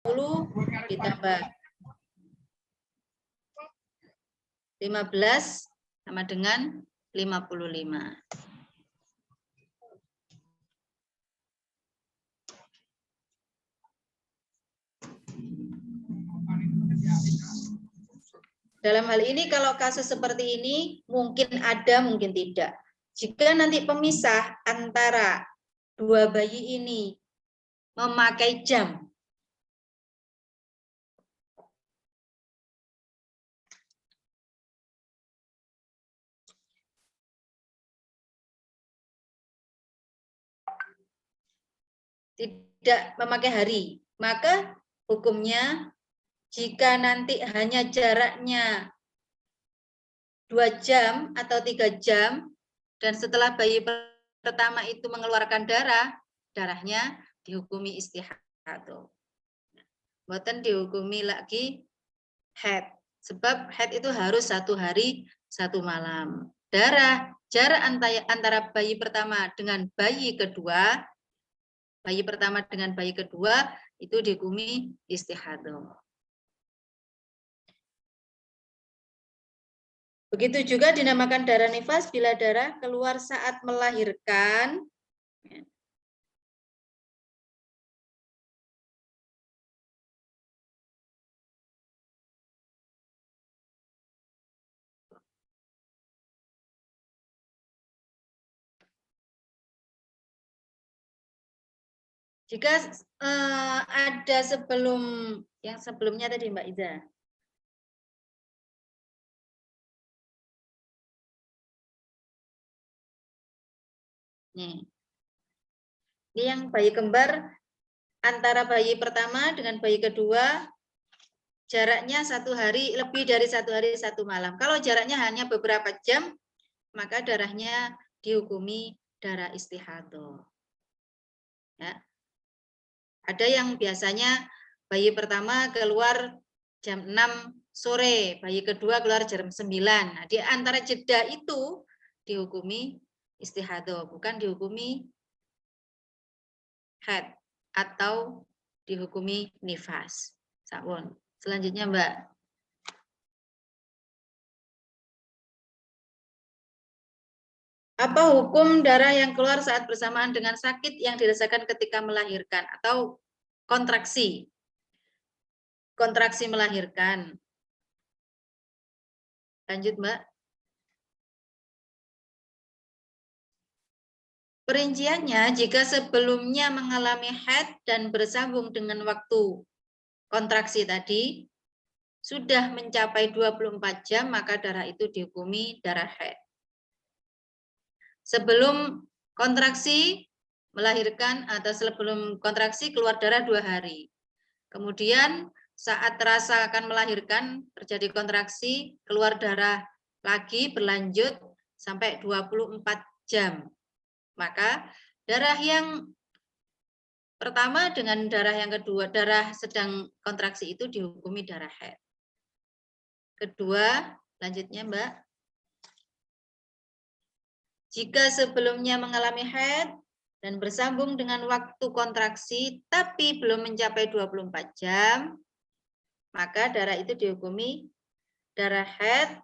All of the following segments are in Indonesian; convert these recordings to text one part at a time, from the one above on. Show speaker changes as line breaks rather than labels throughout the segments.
ditambah 15 sama dengan 55. Dalam hal ini kalau kasus seperti ini mungkin ada, mungkin tidak. Jika nanti pemisah antara dua bayi ini memakai jam, tidak memakai hari, maka hukumnya jika nanti hanya jaraknya 2 jam atau 3 jam, dan setelah bayi pertama itu mengeluarkan darah, darahnya dihukumi istihadah. Bukan dihukumi lagi haid. Sebab haid itu harus 1 hari 1 malam. Jarak antara bayi pertama dengan bayi kedua, itu dihukumi istihadah. Begitu juga dinamakan darah nifas bila darah keluar saat melahirkan. Jika ada yang sebelumnya tadi Mbak Iza. Nih. Ini yang bayi kembar antara bayi pertama dengan bayi kedua jaraknya 1 hari, lebih dari 1 hari 1 malam. Kalau jaraknya hanya beberapa jam, maka darahnya dihukumi darah istihadah. Ya. Ada yang biasanya bayi pertama keluar jam 6 sore, bayi kedua keluar jam 9. Nah, di antara jeda itu dihukumi istihadah, bukan dihukumi haid atau dihukumi nifas. Sawon. Selanjutnya Mbak. Apa hukum darah yang keluar saat bersamaan dengan sakit yang dirasakan ketika melahirkan atau kontraksi? Kontraksi melahirkan. Lanjut Mbak. Perinciannya, jika sebelumnya mengalami haid dan bersambung dengan waktu kontraksi tadi, sudah mencapai 24 jam, maka darah itu dihukumi darah haid. Sebelum kontraksi melahirkan atau sebelum kontraksi keluar darah 2 hari. Kemudian saat terasa akan melahirkan, terjadi kontraksi, keluar darah lagi berlanjut sampai 24 jam. Maka darah yang pertama dengan darah yang kedua, darah sedang kontraksi itu dihukumi darah haid. Kedua, lanjutnya Mbak. Jika sebelumnya mengalami haid dan bersambung dengan waktu kontraksi tapi belum mencapai 24 jam, maka darah itu dihukumi darah haid.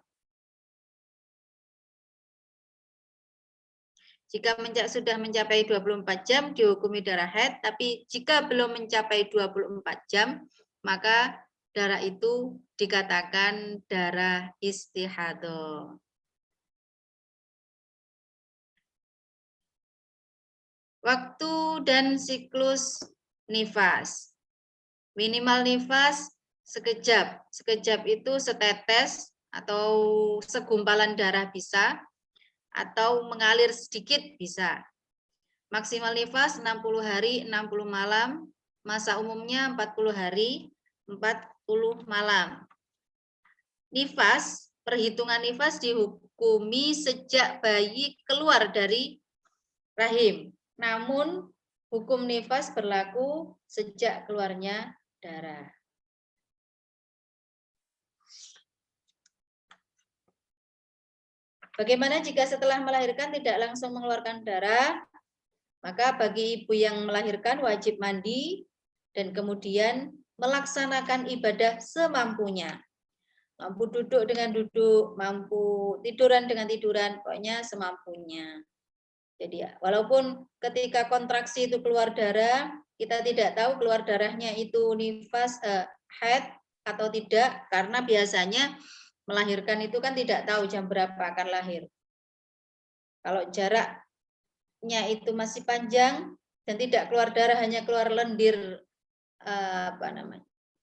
Jika sudah mencapai 24 jam dihukumi darah haid, tapi jika belum mencapai 24 jam, maka darah itu dikatakan darah istihadah. Waktu dan siklus nifas. Minimal nifas sekejap. Sekejap itu setetes atau segumpalan darah bisa, atau mengalir sedikit bisa. Maksimal nifas 60 hari, 60 malam. Masa umumnya 40 hari, 40 malam. Nifas, perhitungan nifas dihukumi sejak bayi keluar dari rahim. Namun hukum nifas berlaku sejak keluarnya darah. Bagaimana jika setelah melahirkan tidak langsung mengeluarkan darah? Maka bagi ibu yang melahirkan wajib mandi dan kemudian melaksanakan ibadah semampunya. Mampu duduk dengan duduk, mampu tiduran dengan tiduran, pokoknya semampunya. Jadi ya, walaupun ketika kontraksi itu keluar darah, kita tidak tahu keluar darahnya itu nifas, haid atau tidak, karena biasanya melahirkan itu kan tidak tahu jam berapa akan lahir. Kalau jaraknya itu masih panjang dan tidak keluar darah, hanya keluar lendir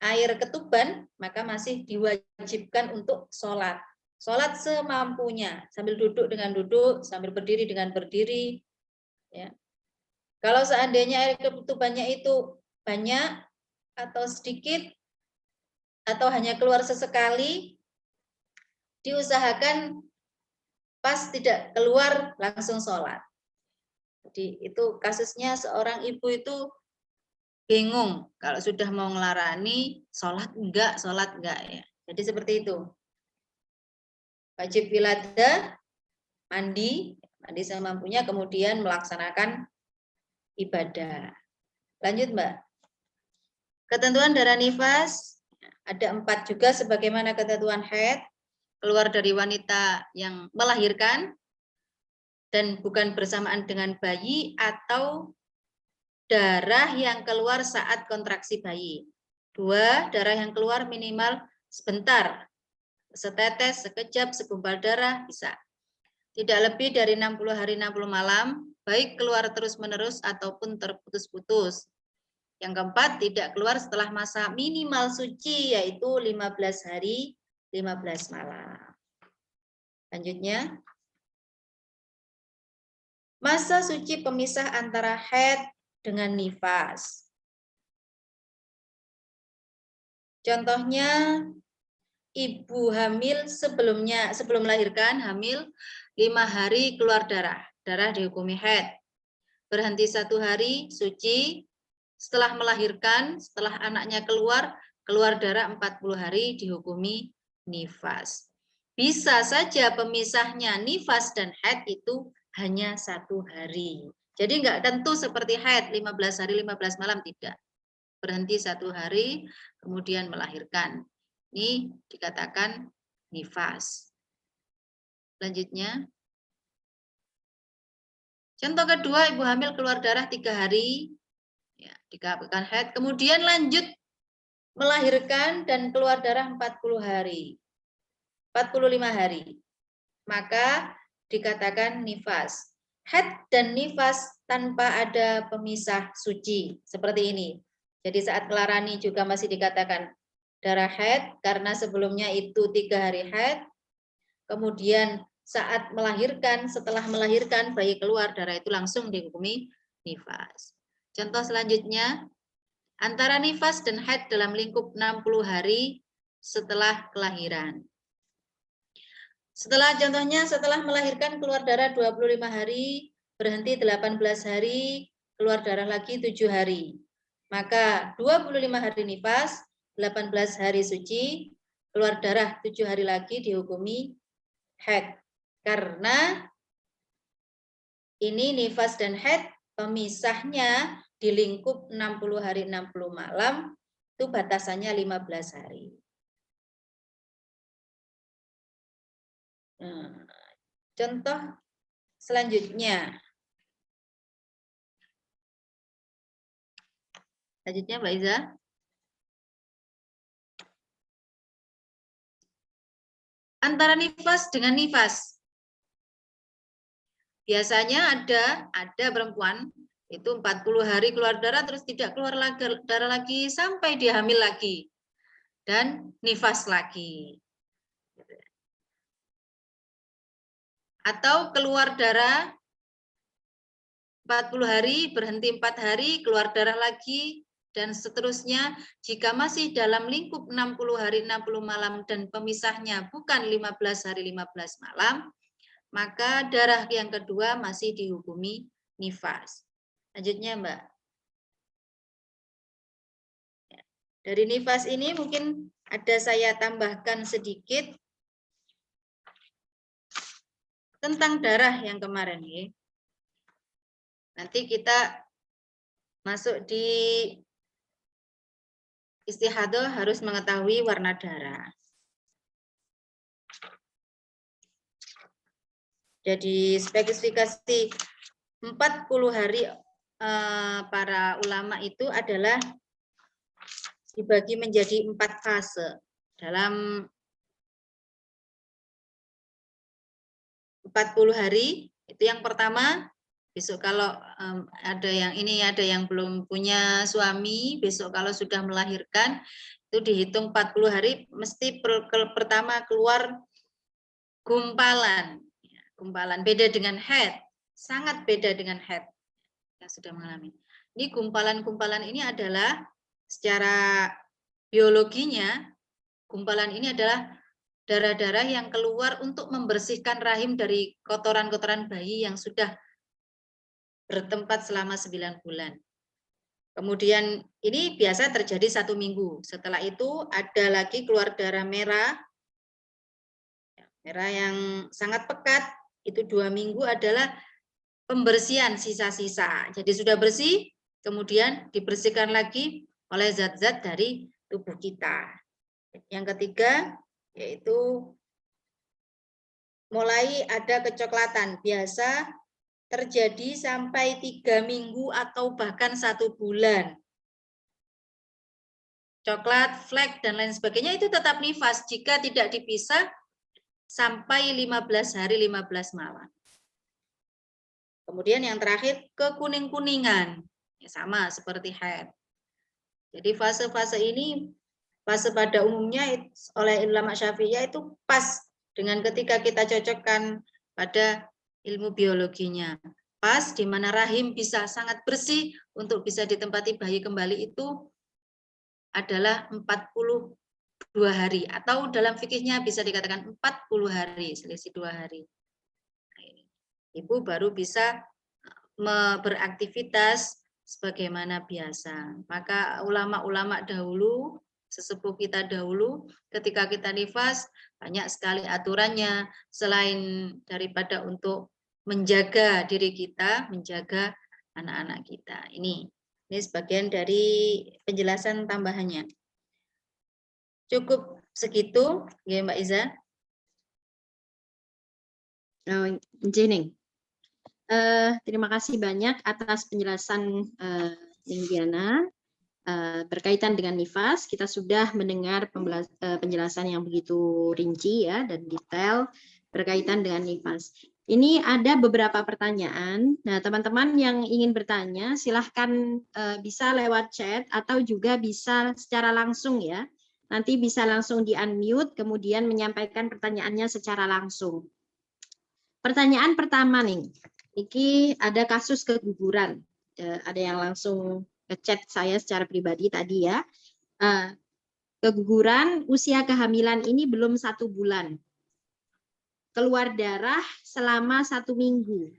air ketuban, maka masih diwajibkan untuk sholat. Sholat semampunya, sambil duduk dengan duduk, sambil berdiri dengan berdiri. Ya. Kalau seandainya air ketubannya itu banyak atau sedikit, atau hanya keluar sesekali, diusahakan pas tidak keluar langsung sholat. Jadi itu kasusnya seorang ibu itu bingung kalau sudah mau ngelarani sholat enggak ya. Jadi seperti itu. Wajib wilada, mandi semampunya, kemudian melaksanakan ibadah. Lanjut Mbak. Ketentuan darah nifas ada 4 juga sebagaimana ketentuan haid, keluar dari wanita yang melahirkan dan bukan bersamaan dengan bayi, atau darah yang keluar saat kontraksi bayi. 2, darah yang keluar minimal sebentar, setetes, sekejap, segumpal darah bisa. Tidak lebih dari 60 hari 60 malam, baik keluar terus-menerus ataupun terputus-putus. Yang keempat, tidak keluar setelah masa minimal suci, yaitu 15 hari 15 malam. Lanjutnya, masa suci pemisah antara haid dengan nifas. Contohnya, ibu hamil sebelum melahirkan, hamil 5 hari keluar darah dihukumi haid. Berhenti 1 hari suci, setelah melahirkan, setelah anaknya keluar darah 40 hari dihukumi nifas. Bisa saja pemisahnya nifas dan haid itu hanya 1 hari. Jadi enggak tentu seperti haid 15 hari 15 malam, tidak. Berhenti 1 hari kemudian melahirkan. Ini dikatakan nifas. Selanjutnya, contoh kedua, ibu hamil keluar darah 3 hari, ya, dikatakan haid, kemudian lanjut melahirkan dan keluar darah 45 hari, maka dikatakan nifas. Haid dan nifas tanpa ada pemisah suci, seperti ini. Jadi saat melarani juga masih dikatakan darah haid, karena sebelumnya itu 3 hari haid, kemudian saat melahirkan, setelah melahirkan bayi keluar darah itu langsung dihukumi nifas. Contoh selanjutnya, antara nifas dan haid dalam lingkup 60 hari setelah kelahiran. Contohnya setelah melahirkan keluar darah 25 hari, berhenti 18 hari, keluar darah lagi 7 hari. Maka 25 hari nifas, 18 hari suci, keluar darah 7 hari lagi dihukumi haid. Karena ini nifas dan haid pemisahnya di lingkup 60 hari 60 malam itu batasannya 15 hari. Nah, contoh selanjutnya. Selanjutnya Mbak Iza. Antara nifas dengan nifas. Biasanya ada perempuan itu 40 hari keluar darah terus tidak keluar darah lagi sampai dia hamil lagi dan nifas lagi. Atau keluar darah 40 hari, berhenti 4 hari, keluar darah lagi, dan seterusnya. Jika masih dalam lingkup 60 hari 60 malam dan pemisahnya bukan 15 hari 15 malam, maka darah yang kedua masih dihukumi nifas. Lanjutnya Mbak. Dari nifas ini mungkin ada saya tambahkan sedikit tentang darah yang kemarin. Ya. Nanti kita masuk di istihadah harus mengetahui warna darah. Jadi spesifikasi 40 hari para ulama itu adalah dibagi menjadi 4 fase. Dalam 40 hari, itu yang pertama, besok kalau ada yang belum punya suami, besok kalau sudah melahirkan, itu dihitung 40 hari, mesti pertama keluar gumpalan. Gumpalan beda dengan head, sangat beda dengan head yang sudah mengalami. Ini gumpalan-gumpalan ini adalah secara biologinya, gumpalan ini adalah darah-darah yang keluar untuk membersihkan rahim dari kotoran-kotoran bayi yang sudah bertempat selama 9 bulan. Kemudian ini biasa terjadi 1 minggu. Setelah itu ada lagi keluar darah merah, merah yang sangat pekat. Itu 2 minggu adalah pembersihan sisa-sisa. Jadi sudah bersih, kemudian dibersihkan lagi oleh zat-zat dari tubuh kita. Yang ketiga, yaitu mulai ada kecoklatan. Biasa terjadi sampai 3 minggu atau bahkan 1 bulan. Coklat, flek, dan lain sebagainya itu tetap nifas jika tidak dipisah sampai 15 hari 15 malam. Kemudian yang terakhir kekuning-kuningan, ya, sama seperti haid. Jadi fase-fase ini, fase pada umumnya oleh ulama Syafi'iyah itu pas dengan ketika kita cocokkan pada ilmu biologinya. Pas di mana rahim bisa sangat bersih untuk bisa ditempati bayi kembali itu adalah 42 hari atau dalam fikihnya bisa dikatakan 40 hari, selisih 2 hari. Ibu baru bisa beraktivitas sebagaimana biasa. Maka ulama-ulama dahulu, sesepuh kita dahulu, ketika kita nifas, banyak sekali aturannya, selain daripada untuk menjaga diri kita, menjaga anak-anak kita. Ini sebagian dari penjelasan tambahannya. Cukup segitu, ya Mbak Iza.
Jening. Terima kasih banyak atas penjelasan Diana berkaitan dengan nifas. Kita sudah mendengar penjelasan yang begitu rinci ya dan detail berkaitan dengan nifas. Ini ada beberapa pertanyaan. Nah, teman-teman yang ingin bertanya, silahkan bisa lewat chat atau juga bisa secara langsung ya. Nanti bisa langsung di-unmute, kemudian menyampaikan pertanyaannya secara langsung. Pertanyaan pertama nih, ini ada kasus keguguran. Ada yang langsung ngechat saya secara pribadi tadi ya. Keguguran usia kehamilan ini belum 1 bulan. Keluar darah selama 1 minggu.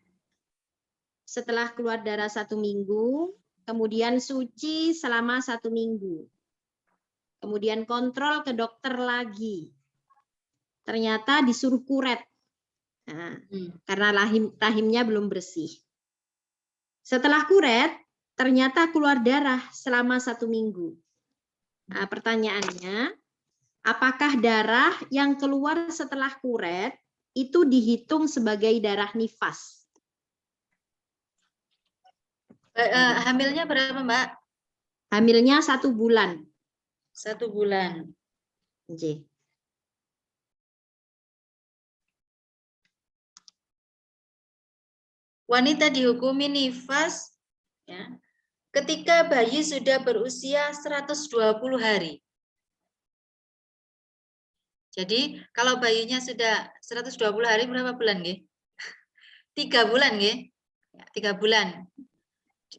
Setelah keluar darah 1 minggu, kemudian suci selama 1 minggu. Kemudian kontrol ke dokter lagi. Ternyata disuruh kuret. Nah, karena rahimnya belum bersih. Setelah kuret, ternyata keluar darah selama 1 minggu. Nah, pertanyaannya, apakah darah yang keluar setelah kuret itu dihitung sebagai darah nifas?
Hamilnya berapa, Mbak?
Hamilnya 1 bulan.
1 bulan.
J.
Wanita dihukumi nifas ya, ketika bayi sudah berusia 120 hari. Jadi kalau bayinya sudah 120 hari berapa bulan, nggih? 3 bulan, nggih? 3 bulan.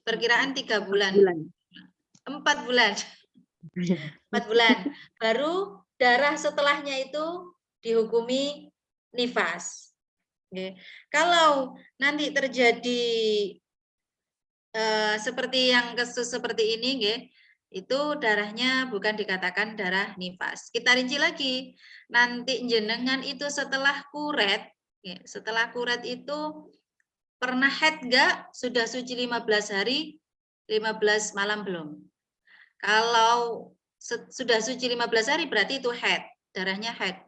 Perkiraan 3 bulan. 4 bulan. 4 bulan. Baru darah setelahnya itu dihukumi nifas. Oke. Kalau nanti terjadi seperti yang kasus seperti ini, nggih, itu darahnya bukan dikatakan darah nifas. Kita rinci lagi, nanti jenengan itu setelah kuret, ya, setelah kuret itu pernah haid enggak? Sudah suci 15 hari, 15 malam belum? Kalau sudah suci 15 hari berarti itu haid, darahnya haid.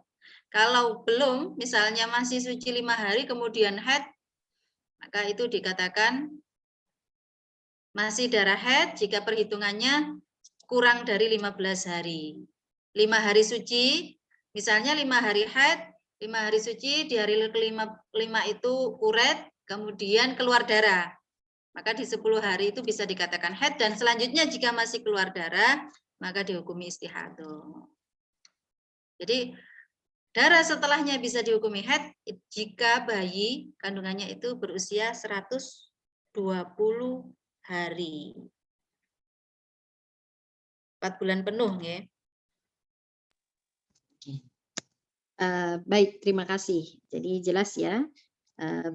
Kalau belum, misalnya masih suci 5 hari kemudian haid, maka itu dikatakan masih darah haid jika perhitungannya kurang dari 15 hari. 5 hari suci, misalnya 5 hari haid, 5 hari suci, di hari ke-5 itu uret, kemudian keluar darah. Maka di 10 hari itu bisa dikatakan haid, dan selanjutnya jika masih keluar darah, maka dihukumi istihadah. Jadi darah setelahnya bisa dihukumi haid jika bayi kandungannya itu berusia 120 hari. 4 bulan penuh ya.
Baik, terima kasih. Jadi jelas ya,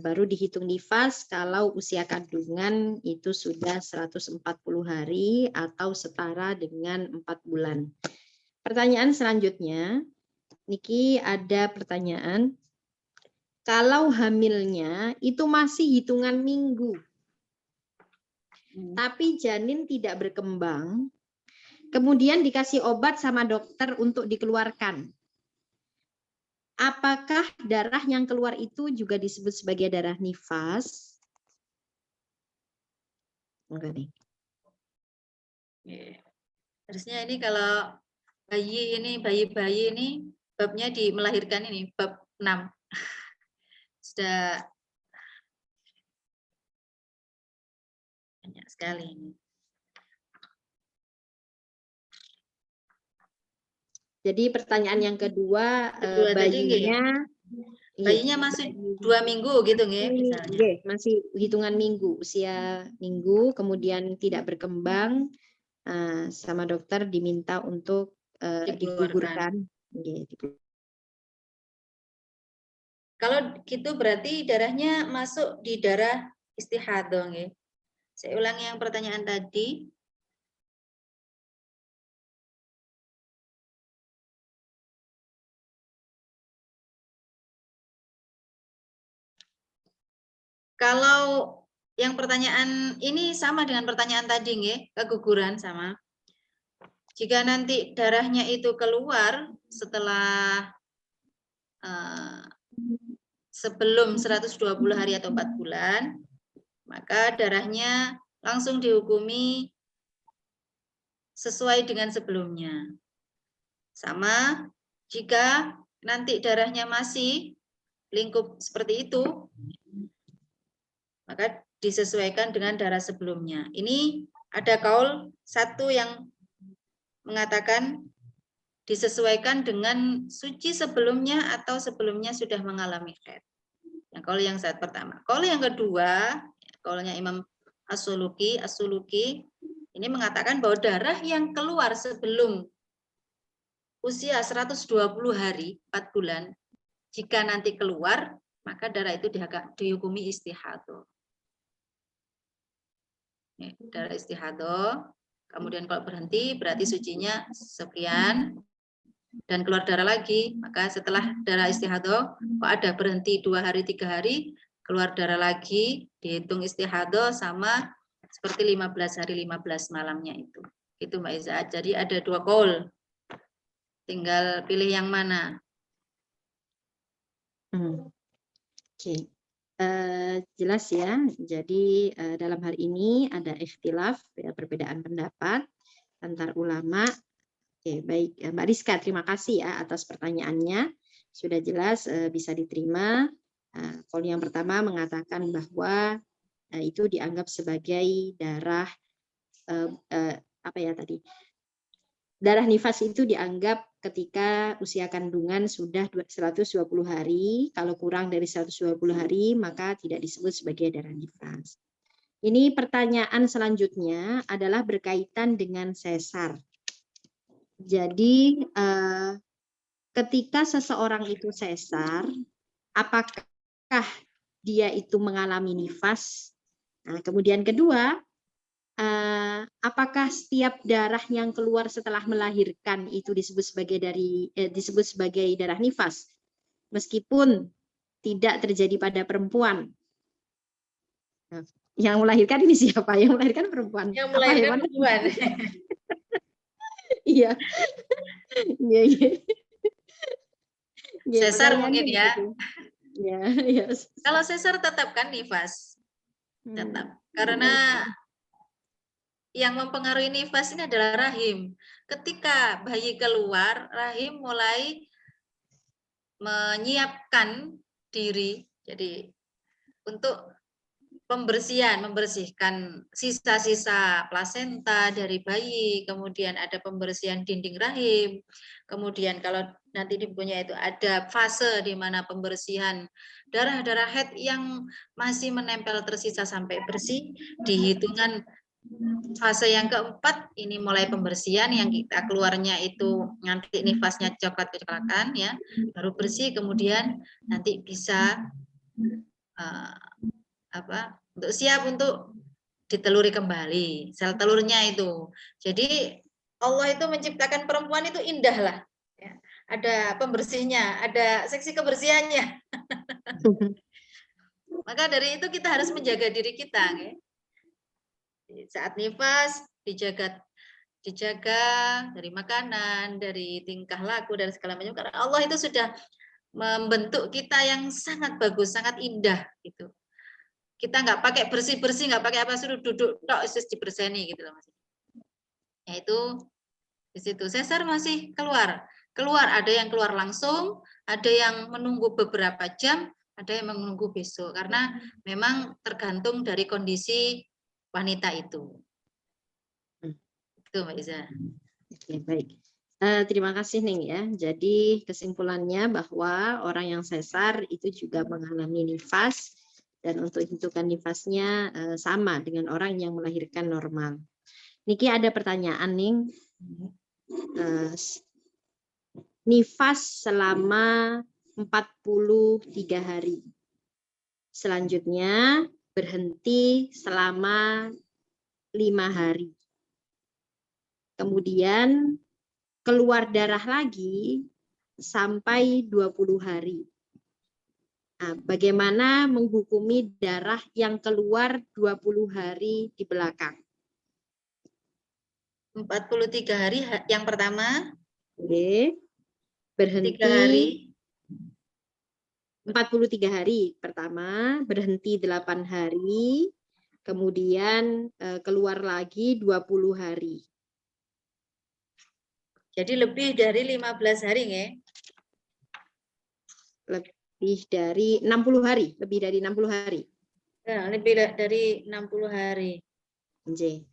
baru dihitung nifas kalau usia kandungan itu sudah 140 hari atau setara dengan 4 bulan. Pertanyaan selanjutnya, Niki ada pertanyaan. Kalau hamilnya itu masih hitungan minggu, tapi janin tidak berkembang, kemudian dikasih obat sama dokter untuk dikeluarkan. Apakah darah yang keluar itu juga disebut sebagai darah nifas? Enggak nih.
Harusnya ini kalau bayi-bayi ini babnya di melahirkan ini bab 6. Sudah banyak sekali ini.
Jadi pertanyaan yang kedua,
bayinya masih 2 minggu gitu nggih misalnya.
Masih hitungan minggu, usia minggu, kemudian tidak berkembang, sama dokter diminta untuk digugurkan.
Kalau gitu berarti darahnya masuk di darah istihadah nggih. Saya ulangi yang pertanyaan tadi. Kalau yang pertanyaan ini sama dengan pertanyaan tadi nggih, keguguran sama. Jika nanti darahnya itu keluar setelah sebelum 120 hari atau 4 bulan, maka darahnya langsung dihukumi sesuai dengan sebelumnya. Sama jika nanti darahnya masih lingkup seperti itu, maka disesuaikan dengan darah sebelumnya. Ini ada kaul satu yang mengatakan disesuaikan dengan suci sebelumnya atau sebelumnya sudah mengalami haid. Yang kaul yang saat pertama. Kaul yang kedua, kaulnya Imam As-Suluki ini mengatakan bahwa darah yang keluar sebelum usia 120 hari, 4 bulan, jika nanti keluar, maka darah itu dihukumi istihadah. Darah istihadah, kemudian kalau berhenti berarti sucinya sekian, dan keluar darah lagi, maka setelah darah istihadah, kok ada berhenti 2 hari, 3 hari, keluar darah lagi, dihitung istihadah sama seperti 15 hari, 15 malamnya itu. Itu Mbak Iza. Jadi ada 2 kaul. Tinggal pilih yang mana.
Oke. Jelas ya. Jadi dalam hal ini ada ikhtilaf, ya, perbedaan pendapat antar ulama. Oke, baik Mbak Rizka, terima kasih ya atas pertanyaannya. Sudah jelas, bisa diterima. Kalau yang pertama mengatakan bahwa itu dianggap sebagai darah apa ya tadi? Darah nifas itu dianggap ketika usia kandungan sudah 120 hari, kalau kurang dari 120 hari maka tidak disebut sebagai darah nifas. Ini pertanyaan selanjutnya adalah berkaitan dengan sesar. Jadi ketika seseorang itu sesar, apakah dia itu mengalami nifas? Nah, kemudian kedua, apakah setiap darah yang keluar setelah melahirkan itu disebut sebagai darah nifas, meskipun tidak terjadi pada perempuan? Nah, yang melahirkan ini siapa? Yang melahirkan perempuan.
Yang melahirkan perempuan.
Iya. Iya, iya. Iya,
Sesar mungkin
pertanyaannya
ya.
begitu. Iya, iya.
Kalau sesar tetap kan nifas, tetap. Karena
Oke.
yang mempengaruhi nifas ini adalah rahim. Ketika bayi keluar, rahim mulai menyiapkan diri. Jadi untuk membersihkan sisa-sisa plasenta dari bayi, kemudian ada pembersihan dinding rahim, kemudian kalau nanti di bukunya itu ada fase di mana pembersihan darah-darah haid yang masih menempel tersisa sampai bersih, di hitungan fase yang keempat ini mulai pembersihan yang kita keluarnya itu nanti nifasnya coklat-coklatan ya, baru bersih, kemudian nanti bisa untuk siap untuk diteluri kembali sel telurnya itu. Jadi Allah itu menciptakan perempuan itu indah lah. Ya. Ada pembersihnya, ada seksi kebersihannya. Maka dari itu kita harus menjaga diri kita. Ya. Saat nifas dijaga dari makanan, dari tingkah laku, dan segala macam. Karena Allah itu sudah membentuk kita yang sangat bagus, sangat indah gitu. Kita nggak pakai bersih-bersih, nggak pakai apa, suruh duduk tok sis diberseni gitu loh Mas. Yaitu di situ sesar masih keluar. Ada yang keluar langsung, ada yang menunggu beberapa jam, ada yang menunggu besok karena memang tergantung dari kondisi wanita itu. Itu Mbak Iza.
Oke, baik. Terima kasih Ning ya. Jadi kesimpulannya bahwa orang yang sesar itu juga mengalami nifas dan untuk hitungan nifasnya sama dengan orang yang melahirkan normal. Niki ada pertanyaan Ning. Nifas selama 43 hari. Selanjutnya berhenti selama 5 hari. Kemudian keluar darah lagi sampai 20 hari. Nah, bagaimana menghukumi darah yang keluar 20 hari di belakang?
43 hari yang pertama.
Oke. Berhenti
3 hari.
43 hari pertama, berhenti 8 hari, kemudian keluar lagi 20 hari.
Jadi lebih dari 15 hari nggih?
Lebih dari 60 hari, lebih dari 60 hari.
Ya, lebih dari 60 hari.
Nggih.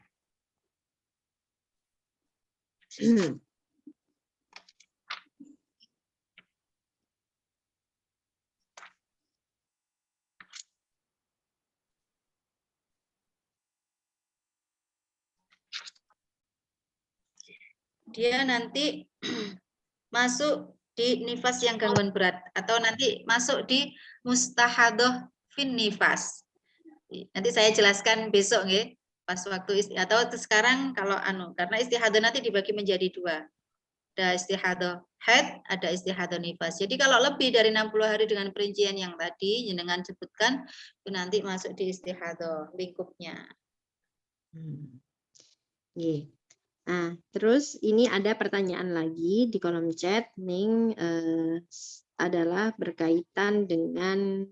Dia nanti masuk di nifas yang gangguan berat atau nanti masuk di mustahadoh fin nifas. Nanti saya jelaskan besok nggih, pas waktu atau sekarang kalau karena istihadah nanti dibagi menjadi 2. Ada istihadah haid, ada istihadah nifas. Jadi kalau lebih dari 60 hari dengan perincian yang tadi jenengan sebutkan, itu nanti masuk di istihadah lingkupnya.
Nah, terus ini ada pertanyaan lagi di kolom chat, Ning, adalah berkaitan dengan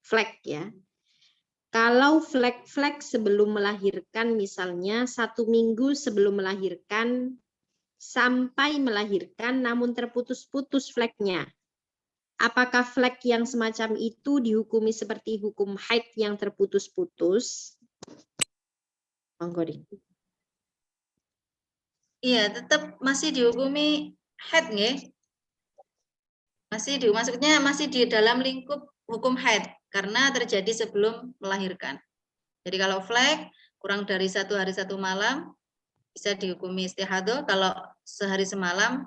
flek ya. Kalau flek sebelum melahirkan, misalnya 1 minggu sebelum melahirkan sampai melahirkan, namun terputus-putus fleknya, apakah flek yang semacam itu dihukumi seperti hukum haid yang terputus-putus? Monggo.
Iya, tetap masih dihukumi haid nggih. Maksudnya masih di dalam lingkup hukum haid karena terjadi sebelum melahirkan. Jadi kalau flek kurang dari 1 hari 1 malam bisa dihukumi istihadah, kalau sehari semalam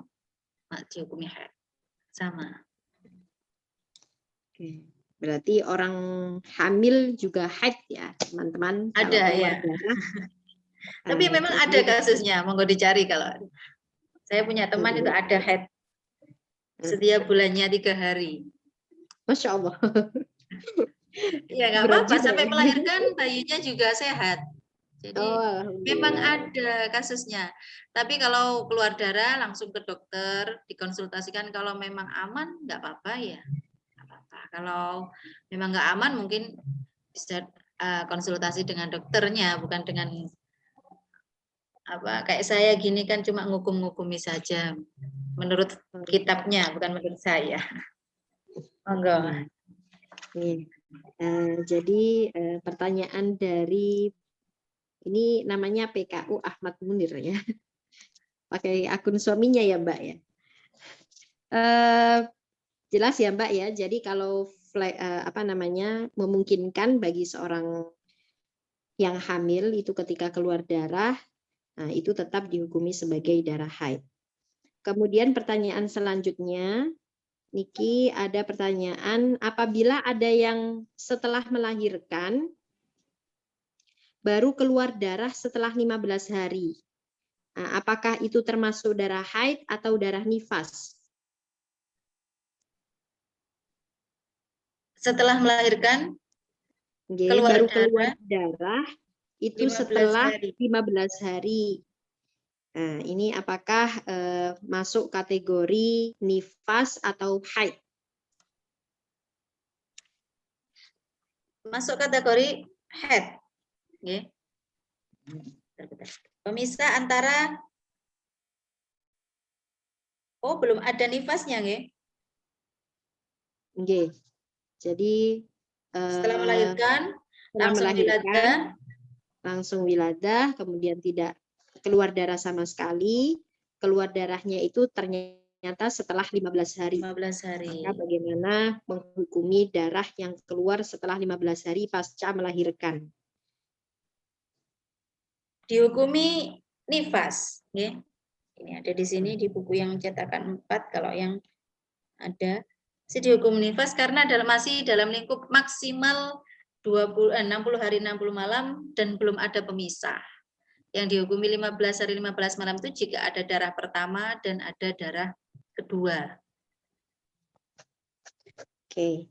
dihukumi haid. Sama.
Oke. Berarti orang hamil juga haid ya, teman-teman.
Ada ya. Tapi memang ada kasusnya, monggo dicari kalau. Saya punya teman itu ada haid. Setiap bulannya 3 hari.
Masya Allah.
Ya nggak apa-apa, sampai melahirkan bayinya juga sehat. Jadi
Oh,
memang
alhamdulillah.
ada kasusnya. Tapi kalau keluar darah langsung ke dokter, dikonsultasikan. Kalau memang aman nggak apa-apa ya. Nggak apa-apa. Kalau memang nggak aman mungkin bisa konsultasi dengan dokternya, bukan dengan apa kayak saya gini kan cuma ngukum-ngukumi saja. Menurut kitabnya, bukan menurut saya. Monggo.
Nih, jadi pertanyaan dari ini namanya PKU Ahmad Munir ya, pakai akun suaminya ya Mbak ya. Jelas ya Mbak ya. Jadi kalau apa namanya memungkinkan bagi seorang yang hamil itu ketika keluar darah, nah itu tetap dihukumi sebagai darah haid. Kemudian pertanyaan selanjutnya, Niki ada pertanyaan, apabila ada yang setelah melahirkan baru keluar darah setelah 15 hari. Nah, apakah itu termasuk darah haid atau darah nifas?
Setelah melahirkan keluar
Baru
darah
keluar darah itu
15
setelah
hari.
15 hari. Nah, ini apakah masuk kategori nifas atau haid?
Masuk kategori haid. Okay. Pemisah antara belum ada nifasnya nggih.
Oke. Jadi
Setelah melahirkan
langsung wiladah, kemudian tidak keluar darah sama sekali. Keluar darahnya itu ternyata setelah 15 hari.
15 hari.
Maka bagaimana menghukumi darah yang keluar setelah 15 hari pasca melahirkan?
Dihukumi nifas, ya. Ini ada di sini di buku yang cetakan 4 kalau yang ada dihukum nifas karena masih dalam lingkup maksimal 60 hari 60 malam dan belum ada pemisah. Yang dihukumi 15 hari 15 malam itu jika ada darah pertama dan ada darah kedua.
Oke.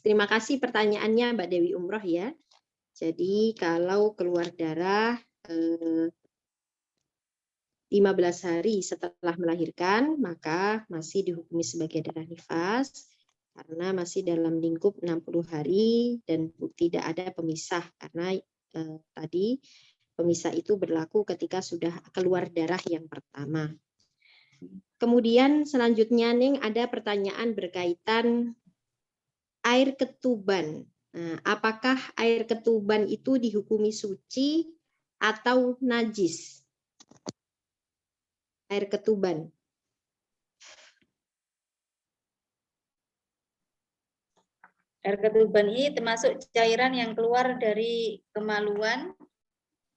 Terima kasih pertanyaannya Mbak Dewi Umroh ya. Jadi kalau keluar darah 15 hari setelah melahirkan, maka masih dihukumi sebagai darah nifas karena masih dalam lingkup 60 hari dan tidak ada pemisah karena tadi pemisah itu berlaku ketika sudah keluar darah yang pertama. Kemudian selanjutnya Ning ada pertanyaan berkaitan air ketuban. Nah, apakah air ketuban itu dihukumi suci atau najis? Air ketuban.
Air ketuban ini termasuk cairan yang keluar dari kemaluan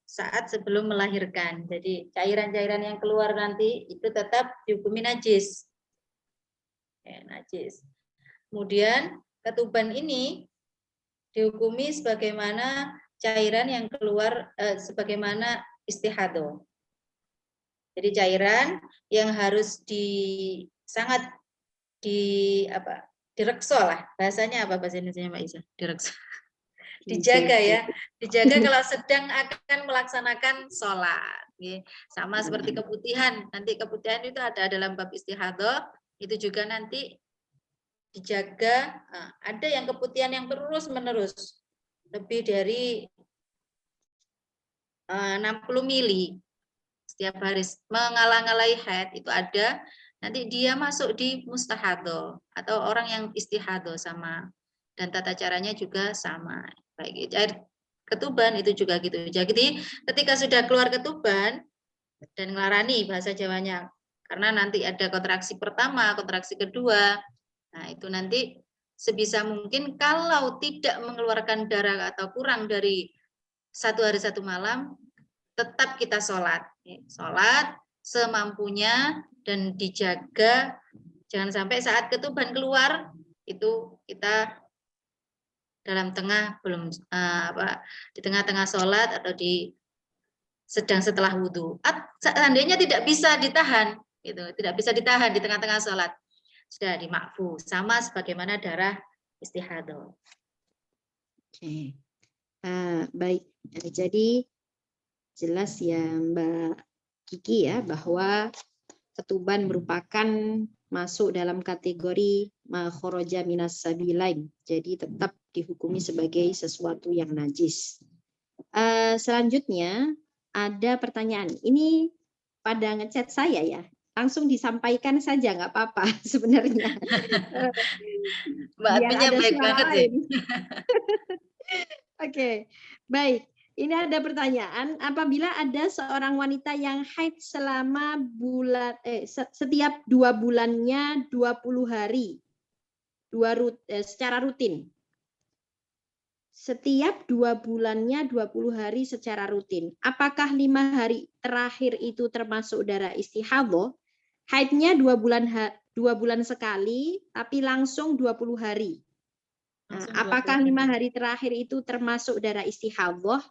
saat sebelum melahirkan. Jadi cairan-cairan yang keluar nanti itu tetap dihukumi najis. Najis. Kemudian ketuban ini dihukumi sebagaimana cairan yang keluar sebagaimana istihadah. Jadi cairan yang harus sangat direkso lah. Bahasanya apa bahasa Indonesianya Mbak Isa? Direkso. Dijaga ya. Dijaga kalau sedang akan melaksanakan sholat. Sama seperti keputihan. Nanti keputihan itu ada dalam bab istihadah. Itu juga nanti dijaga. Ada yang keputihan yang terus menerus. Lebih dari 60 mili setiap hari mengalah-ngalahi haid itu ada, nanti dia masuk di mustahadah atau orang yang istihadah sama, dan tata caranya juga sama. Baik air ketuban itu juga gitu. Jadi ketika sudah keluar ketuban dan ngelarani bahasa Jawanya, karena nanti ada kontraksi pertama, kontraksi kedua, nah itu nanti sebisa mungkin kalau tidak mengeluarkan darah atau kurang dari 1 hari 1 malam, tetap kita sholat semampunya dan dijaga, jangan sampai saat ketuban keluar itu kita dalam tengah di tengah-tengah sholat atau sedang setelah wudhu. Seandainya tidak bisa ditahan, tidak bisa ditahan di tengah-tengah sholat, sudah dimakfu sama sebagaimana darah istihadah.
Oke. Baik, jadi jelas ya Mbak Kiki ya bahwa ketuban merupakan masuk dalam kategori kharaja minas sabilain. Jadi tetap dihukumi sebagai sesuatu yang najis. Selanjutnya ada pertanyaan. Ini pada ngechat saya ya. Langsung disampaikan saja nggak apa-apa sebenarnya.
Mbak
Biar
adminnya
ada
baik
suara
banget sih.
lain. Oke, baik. Ini ada pertanyaan, apabila ada seorang wanita yang haid selama setiap 2 bulannya 20 hari, secara rutin. Setiap 2 bulannya 20 hari secara rutin. Apakah 5 hari terakhir itu termasuk darah istihadhah? Haidnya 2 bulan sekali, tapi langsung 20 hari. Nah, apakah 5 hari terakhir itu termasuk darah istihadhah?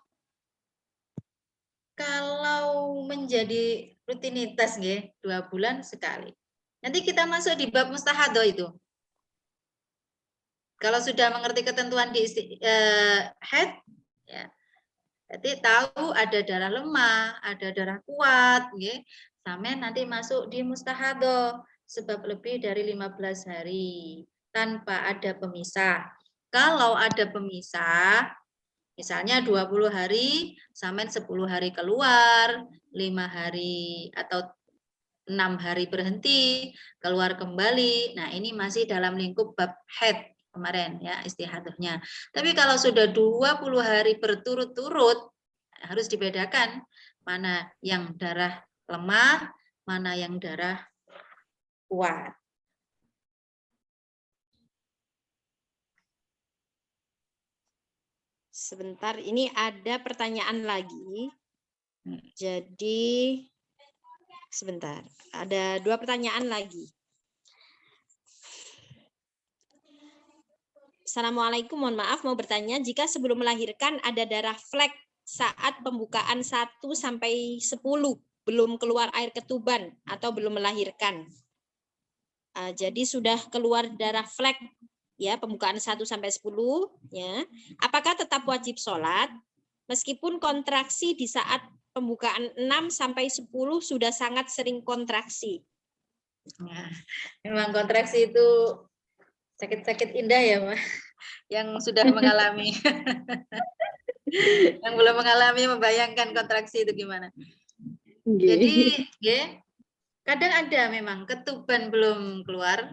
Kalau menjadi rutinitas nggih, 2 bulan sekali. Nanti kita masuk di bab mustahadhah itu. Kalau sudah mengerti ketentuan di haid, ya, berarti tahu ada darah lemah, ada darah kuat, nggih. Sampai nanti masuk di mustahadhah sebab lebih dari 15 hari tanpa ada pemisah. Kalau ada pemisah, misalnya 20 hari sampai 10 hari keluar, 5 hari atau 6 hari berhenti, keluar kembali. Nah, ini masih dalam lingkup bab haid kemarin ya istihadahnya. Tapi kalau sudah 20 hari berturut-turut harus dibedakan mana yang darah lemah, mana yang darah kuat.
Sebentar, ini ada pertanyaan lagi. Jadi, sebentar, ada 2 pertanyaan lagi. Assalamualaikum, mohon maaf mau bertanya, jika sebelum melahirkan ada darah flek saat pembukaan 1 sampai 10 belum keluar air ketuban atau belum melahirkan. Jadi sudah keluar darah flek ya pembukaan 1 sampai 10 ya. Apakah tetap wajib sholat meskipun kontraksi di saat pembukaan 6 sampai 10 sudah sangat sering kontraksi?
Nah, memang kontraksi itu sakit-sakit indah ya, Mas. Yang sudah mengalami. Yang belum mengalami membayangkan kontraksi itu gimana. Jadi, kadang ada memang ketuban belum keluar,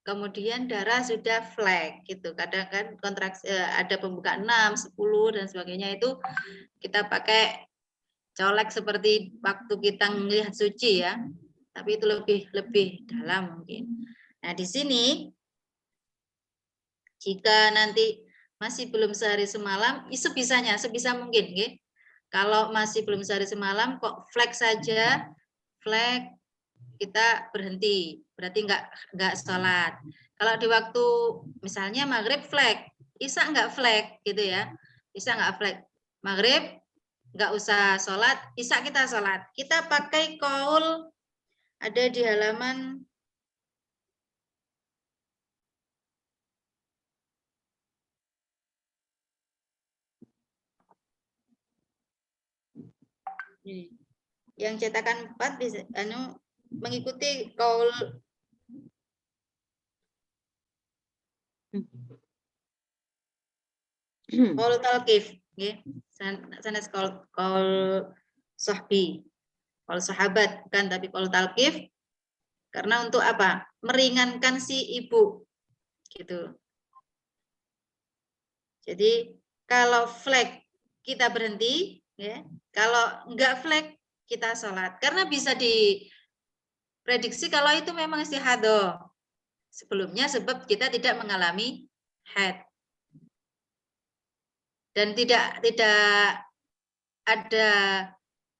kemudian darah sudah flek gitu. Kadang kan kontraksi ada pembukaan 6, 10 dan sebagainya itu kita pakai colek seperti waktu kita melihat suci ya. Tapi itu lebih dalam mungkin. Nah, di sini jika nanti masih belum sehari semalam, sebisa mungkin, okay? Kalau masih belum sehari semalam, kok flek saja, flek kita berhenti, berarti nggak sholat. Kalau di waktu misalnya maghrib flek, isya nggak flek gitu ya, isya nggak flek, maghrib nggak usah sholat, isya kita sholat. Kita pakai qaul ada di halaman yang cetakan 4 bisa mengikuti qaul talqif nggih. Sanes qaul sahbi. Qaul sahabat bukan tapi qaul talqif. Karena untuk apa? Meringankan si ibu. Gitu. Jadi kalau flek kita berhenti ya. Kalau enggak flek kita sholat. Karena bisa diprediksi kalau itu memang istihadhah. Sebelumnya sebab kita tidak mengalami haid. Dan tidak ada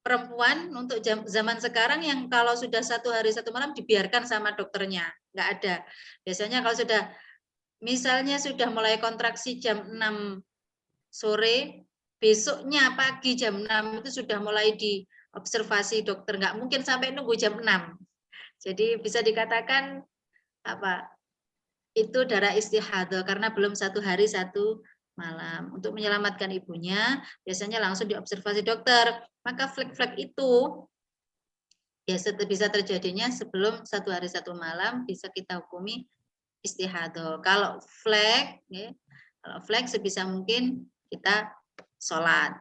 perempuan untuk zaman sekarang yang kalau sudah 1 hari 1 malam dibiarkan sama dokternya. Enggak ada. Biasanya kalau sudah misalnya sudah mulai kontraksi jam 6 sore, besoknya pagi jam 6 itu sudah mulai diobservasi dokter. Enggak mungkin sampai nunggu jam 6. Jadi bisa dikatakan apa? Itu darah istihadhah karena belum 1 hari 1 malam. Untuk menyelamatkan ibunya, biasanya langsung diobservasi dokter. Maka flek-flek itu biasa bisa terjadinya sebelum 1 hari 1 malam, bisa kita hukumi istihadah. Kalau flek, ya, kalau flek sebisa mungkin kita sholat.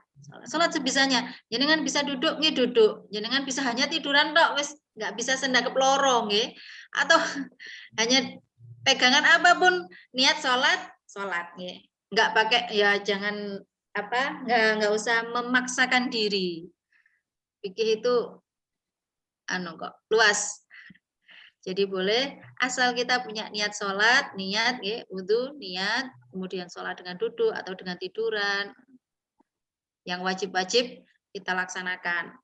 Sholat sebisanya. Jenengan bisa duduk, nggih duduk. Jenengan bisa hanya tiduran tok, wis nggak bisa sendakep loro, nggih. Atau hanya pegangan apapun, niat sholat, sholat, nggih. Nggak pakai, ya jangan apa, nggak usah memaksakan diri. Fikih itu anu kok luas. Jadi boleh asal kita punya niat sholat, niat, wudhu, niat, kemudian sholat dengan duduk atau dengan tiduran. Yang wajib-wajib kita laksanakan.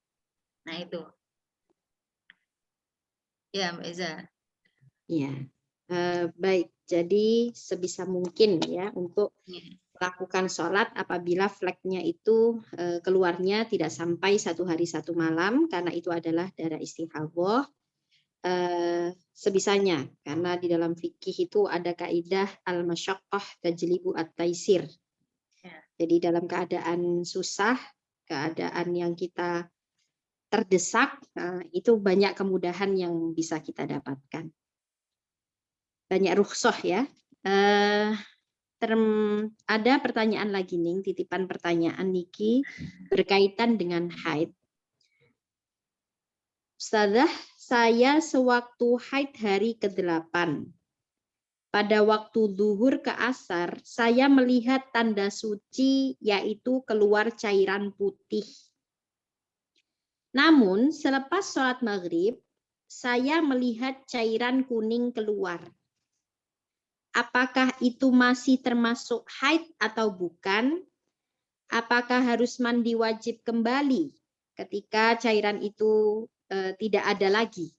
Nah itu. Ya Mbak Eza.
Ya, baik. Jadi sebisa mungkin ya untuk melakukan sholat apabila fleknya itu keluarnya tidak sampai 1 hari 1 malam, karena itu adalah darah istihadah. Sebisanya, karena di dalam fikih itu ada kaidah al-masyaqqah tajlibu at-taisir. Jadi dalam keadaan susah, keadaan yang kita terdesak, itu banyak kemudahan yang bisa kita dapatkan. Banyak rukhsah ya. Ada pertanyaan lagi nih, titipan pertanyaan niki berkaitan dengan haid. Ustazah, saya sewaktu haid hari ke-8. Pada waktu zuhur ke asar, saya melihat tanda suci yaitu keluar cairan putih. Namun selepas sholat maghrib, saya melihat cairan kuning keluar. Apakah itu masih termasuk haid atau bukan? Apakah harus mandi wajib kembali ketika cairan itu tidak ada lagi?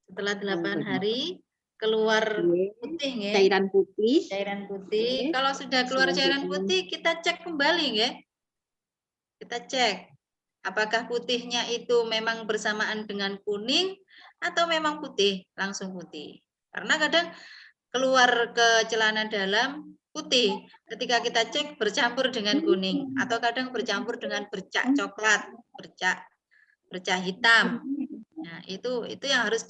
Setelah 8 hari keluar putih, nggih.
Cairan putih.
Cairan putih. Kalau sudah keluar cairan putih, kita cek kembali, nggih. Kita cek apakah putihnya itu memang bersamaan dengan kuning atau memang putih, langsung putih. Karena kadang keluar ke celana dalam putih, ketika kita cek bercampur dengan kuning atau kadang bercampur dengan bercak coklat, bercak hitam. Nah, itu yang harus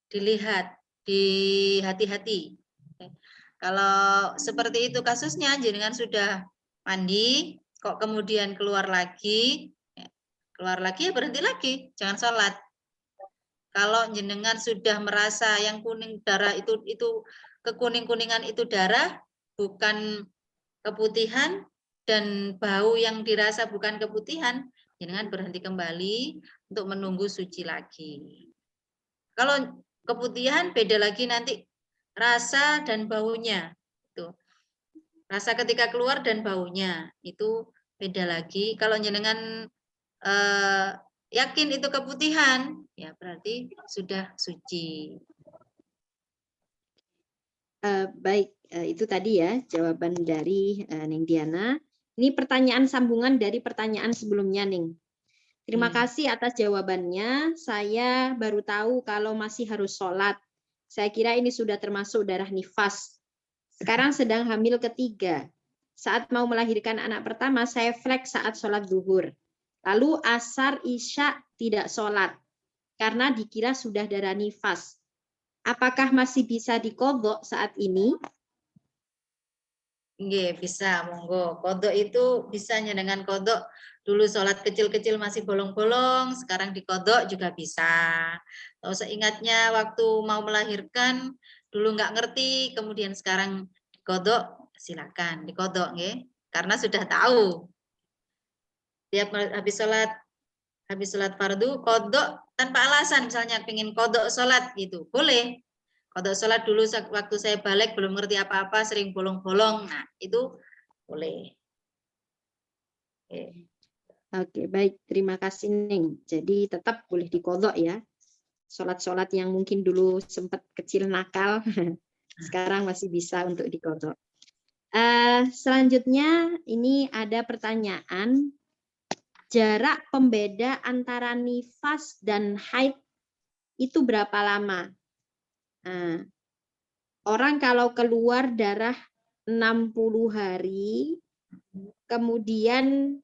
dilihat, hati-hati. Kalau seperti itu kasusnya, jenengan sudah mandi, kok kemudian keluar lagi ya berhenti lagi, jangan sholat. Kalau jenengan sudah merasa yang kuning darah itu kekuning-kuningan itu darah, bukan keputihan, dan bau yang dirasa bukan keputihan, jenengan berhenti kembali untuk menunggu suci lagi. Kalau keputihan beda lagi nanti rasa dan baunya. Tuh. Rasa ketika keluar dan baunya itu beda lagi. Kalau jenengan yakin itu keputihan, ya berarti sudah suci.
Baik, itu tadi ya jawaban dari Neng Diana. Ini pertanyaan sambungan dari pertanyaan sebelumnya, Neng. Terima kasih atas jawabannya. Saya baru tahu kalau masih harus sholat. Saya kira ini sudah termasuk darah nifas. Sekarang sedang hamil ketiga. Saat mau melahirkan anak pertama, saya flek saat sholat zuhur. Lalu asar isya tidak sholat karena dikira sudah darah nifas. Apakah masih bisa diqodho saat ini?
Nggih, bisa, monggo. Kodok itu bisanya dengan kodok. Dulu sholat kecil-kecil masih bolong-bolong, sekarang dikodok juga bisa. Kalau seingatnya waktu mau melahirkan, dulu nggak ngerti, kemudian sekarang dikodok, silakan dikodok, nggih. Karena sudah tahu. Tiap habis sholat fardu, kodok tanpa alasan, misalnya pengen kodok sholat gitu, boleh. Kodok sholat dulu waktu saya balik belum ngerti apa-apa, sering bolong-bolong, nah itu boleh.
Oke, baik, terima kasih Neng. Jadi tetap boleh dikodok ya. Sholat-sholat yang mungkin dulu sempat kecil nakal, sekarang masih bisa untuk dikodok. Selanjutnya ini ada pertanyaan, jarak pembeda antara nifas dan haid itu berapa lama? orang kalau keluar darah 60 hari, kemudian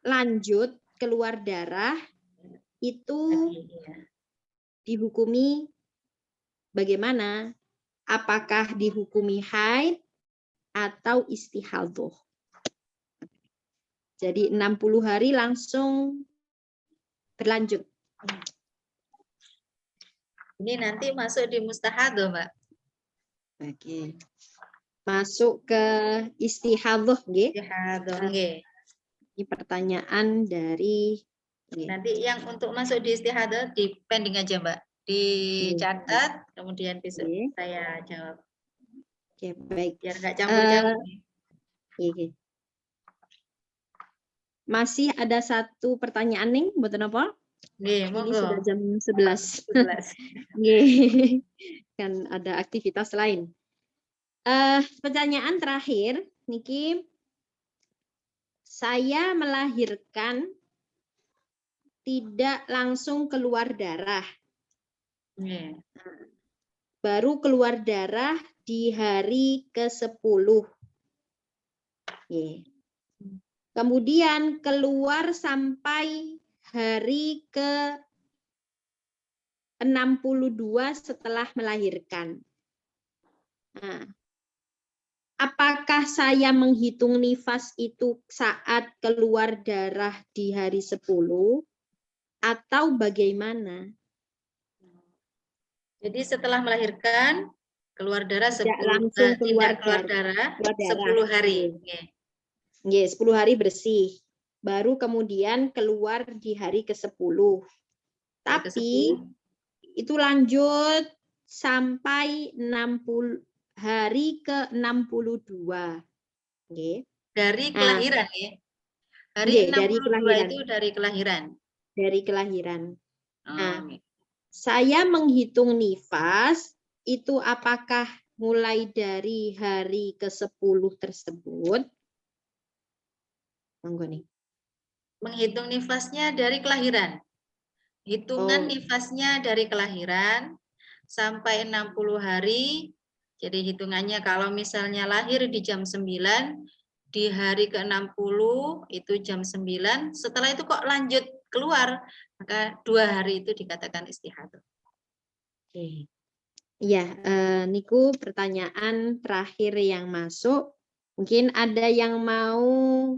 lanjut keluar darah, itu
Tadi, ya.
dihukumi bagaimana? Apakah dihukumi haid atau istihadhah? Jadi 60 hari langsung berlanjut.
Ini nanti masuk di mustahadah, Mbak.
Oke. Masuk ke istihadhah, nggih.
Istihadah, nggih.
Ini pertanyaan dari nggih.
Nanti yang untuk masuk di istihadah di pending aja, Mbak. Dicatat, kemudian besok
Nggih.
saya jawab.
Oke, baik.
Biar nggak campur-campur.
Nggih. Masih ada satu pertanyaan nih, mboten napa?
Nggih,
Ini
monggo.
sudah jam 11.
11.
Nggih. Kan ada aktivitas lain. Pertanyaan terakhir niki, saya melahirkan tidak langsung keluar darah.
Nggih.
Baru keluar darah di hari ke-10. Kemudian keluar sampai hari ke-62 setelah melahirkan. Nah, apakah saya menghitung nifas itu saat keluar darah di hari 10 atau bagaimana?
Jadi setelah melahirkan keluar darah
Tidak
10
langsung
tidak keluar darah 10 hari. Nggih.
Nggih, 10 hari bersih. Baru kemudian keluar di hari ke-10.
Hari
Tapi
ke-10.
itu lanjut sampai 60 hari ke-62. Nggih.
Dari kelahiran, ya. Hari
Nggih,
62
dari kelahiran.
itu dari kelahiran.
Dari kelahiran. Nah,
nggih.
saya menghitung nifas itu apakah mulai dari hari ke-10 tersebut? Monggo nih.
Menghitung nifasnya dari kelahiran. Hitungan
Oh.
nifasnya dari kelahiran sampai 60 hari. Jadi hitungannya kalau misalnya lahir di jam 9, di hari ke-60 itu jam 9, setelah itu kok lanjut keluar, maka 2 hari itu dikatakan istihadah.
Oke. Iya, niku pertanyaan terakhir yang masuk. Mungkin ada yang mau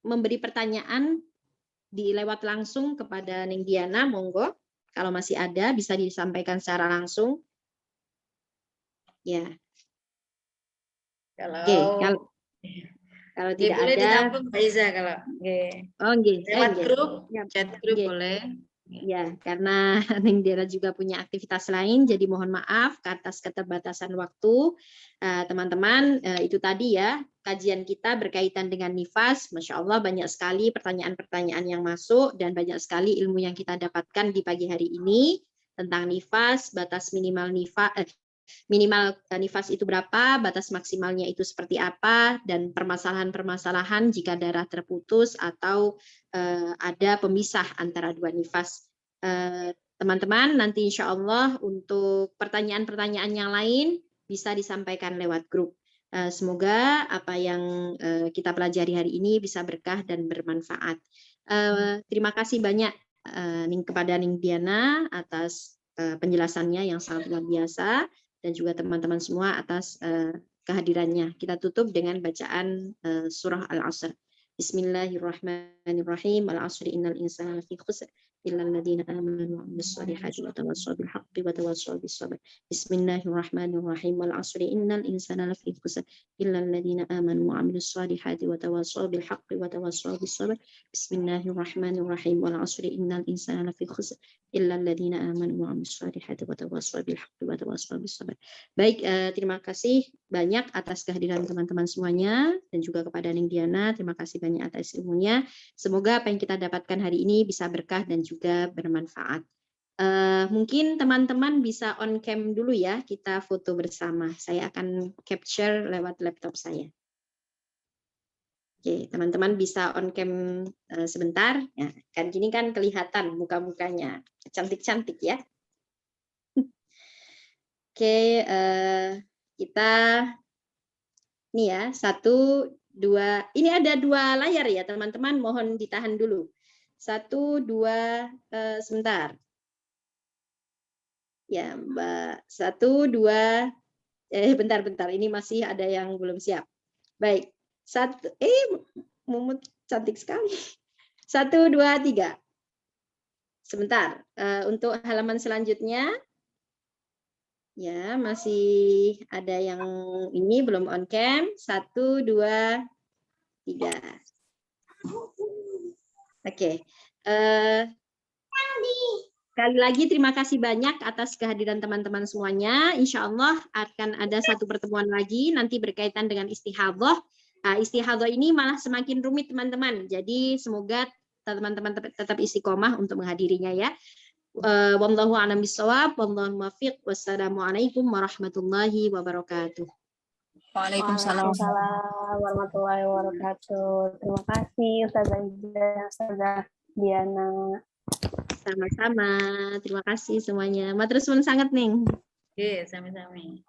memberi pertanyaan dilewat langsung kepada Ning Diana, monggo. Kalau masih ada bisa disampaikan secara langsung. Ya. Kalau tidak
boleh
ada,
ditampung Mbak Iza kalau lewat grup, chat grup boleh.
Ya, karena Ning Diana juga punya aktivitas lain, jadi mohon maaf atas keterbatasan waktu. Teman-teman, itu tadi ya, kajian kita berkaitan dengan nifas. Masya Allah banyak sekali pertanyaan-pertanyaan yang masuk dan banyak sekali ilmu yang kita dapatkan di pagi hari ini tentang nifas, batas minimal nifas itu berapa, batas maksimalnya itu seperti apa, dan permasalahan-permasalahan jika darah terputus atau ada pemisah antara dua nifas. Teman-teman, nanti insya Allah untuk pertanyaan-pertanyaan yang lain bisa disampaikan lewat grup. Semoga apa yang kita pelajari hari ini bisa berkah dan bermanfaat. Terima kasih banyak kepada Ning Diana atas penjelasannya yang sangat luar biasa, dan juga teman-teman semua atas kehadirannya. Kita tutup dengan bacaan surah Al-Asr. Bismillahirrahmanirrahim. Al-Asri innal insana lafi khusr illa alladziina aamanu wa 'amilus shalihati wa tawassaw bil haqqi wa tawassaw bis sabr. Bismillahirrahmanirrahim. Al-Asri innal insana lafi khusr illa alladziina aamanu wa 'amilus shalihati wa tawassaw bil haqqi wa tawassaw bis sabr. Bismillahirrahmanirrahim. Al-Asri innal insana lafi khusr illa alladziina aamanu wa 'amilus shalihati wa tawassaw bil haqqi wa tawassaw bis sabr. Baik, terima kasih banyak atas kehadiran teman-teman semuanya, dan juga kepada Ning Diana, terima kasih banyak atas ilmunya. Semoga apa yang kita dapatkan hari ini bisa berkah dan juga bermanfaat. Mungkin teman-teman bisa on cam dulu ya, kita foto bersama. Saya akan capture lewat laptop saya. Oke, teman-teman bisa on cam sebentar. Ya, kan gini kan kelihatan muka-mukanya cantik-cantik ya. Oke, kita nih ya, 1, 2, ini ada 2 layar ya teman-teman, mohon ditahan dulu. 1, 2, sebentar. Ya, Mbak. 1, 2, bentar, ini masih ada yang belum siap. Baik, 1, Mumut cantik sekali. 1, 2, 3. Sebentar, untuk halaman selanjutnya, ya masih ada yang ini belum on cam. 1, 2, 3. Oke. Sekali lagi terima kasih banyak atas kehadiran teman-teman semuanya. Insya Allah akan ada satu pertemuan lagi nanti berkaitan dengan istihadhah. Nah, istihadhah ini malah semakin rumit teman-teman. Jadi semoga teman-teman tetap istiqomah untuk menghadirinya ya. Wallahu a'lam bishawab, wallahu muwaffiq. Wassalamualaikum warahmatullahi wabarakatuh.
Waalaikumsalam warahmatullahi wabarakatuh. Terima kasih Ustazah Ida, Ustazah Diana.
Sama-sama. Terima kasih semuanya. Matur suwun sangat, Ning.
Oke, sami-sami.